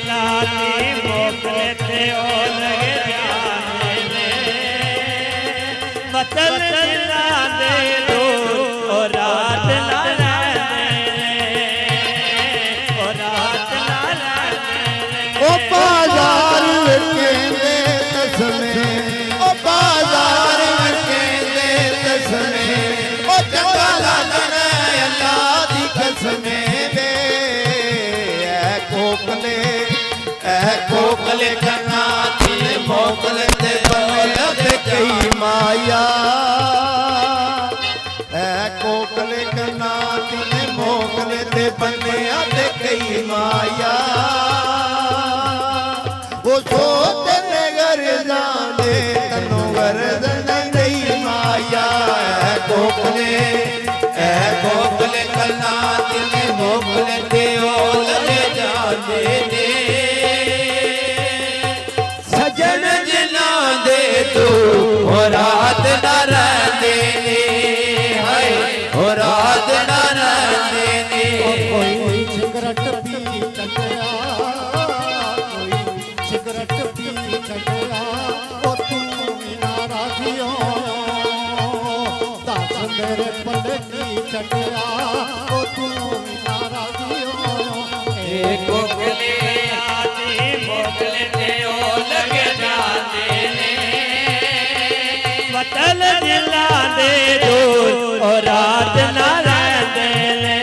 लाती मोकले ते ओ लगे जाने ने वतन जिला दे दो और रात ना रहने और रात ना रहने ओ बाजार कहंदे तसमे ओ बाजार कहंदे तसमे ओ चंगा लगना अल्लाह दी कसमे दे कोकले कना दिल मोकले ते बोलत कई माया कोकले कना दिल मोकले ते बनिया ते कई माया वो सोच नगर जाने तनु गर्दन नहीं माया कोकले कना दिल मोकले ते ओले जाने ने सजन जिना दे तू हो रात न रहने हाय हो रात न रहने कोई सिगरेट पी चटया कोई सिगरेट पी चटया ओ तू नाराजियो दास मेरे पल्ले की चटया ओ तू नाराजियो एक कोकले आती मोकले ते ओ लगे जाने ने वतन जिला दे दो और रात ना रहने ले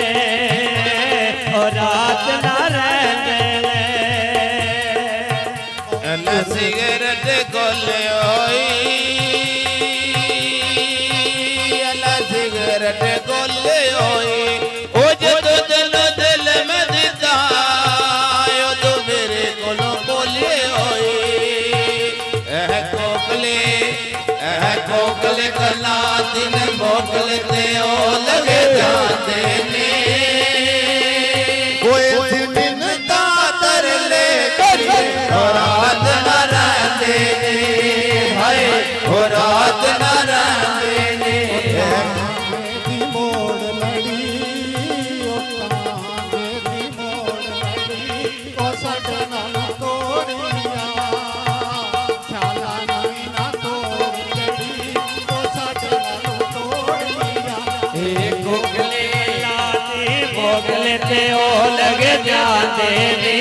और रात ना रहने ले अल्लाह सिगरेट गोले होई अल्लाह सिगरेट गोले होई ओ जदों दिल में दिता ओ तो मेरे कोलों बोले होई कोकले कला दिन मोकले ते ओ लगे जाते ने कोई दिन तातर ले और रात न रहते ने हाय और रात न रहते ने दी मोड़ लड़ी ओ तांगे दी मोड़ लड़ी ओ साडे नाल तोड़िया ख्याला नहीं ना तोड़ी लड़ी ओ साडे नाल तोड़िया कोकले लाती मोकले ते ओ लगे जाते नी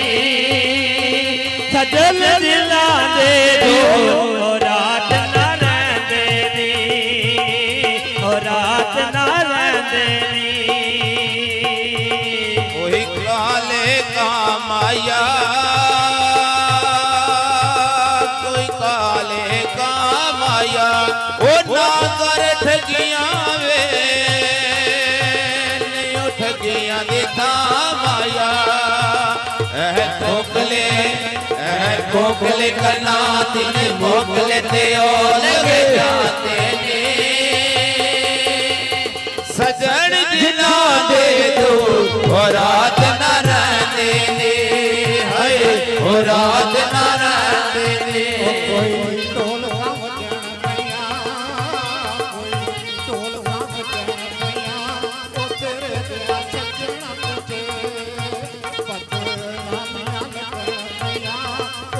सजन जिला दे दो और रात ना रहते नी और रात ना रहते नी वही काले का माया कोई काले का माया ओ ना कर ठगियां वे नहीं ठगियां देता माया कोकले करना दिल मोकले ते ओ लगे जाते ने सजन जिना दे दो और रात न रहने ने हाय और रात न रहने ने कोई टोलवा वजन मैया कोई टोलवा वजन मैया ओ तेरे दिया सजना तुझे बदनामियां लगन मैया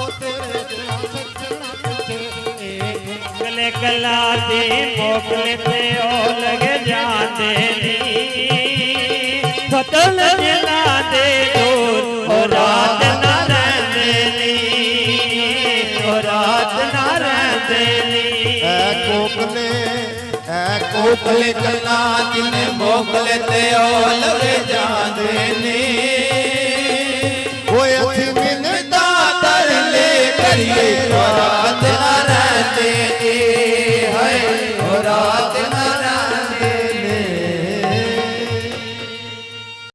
ओ तेरे दिया सजना तुझे कोकले कलाती मोकले ते ओ लगे जाते नी वतन जिला दे दो और रात ना रहने नी और रात ना रहने नी कोकले कला दिन मोकले ते ओ लगे जाते ने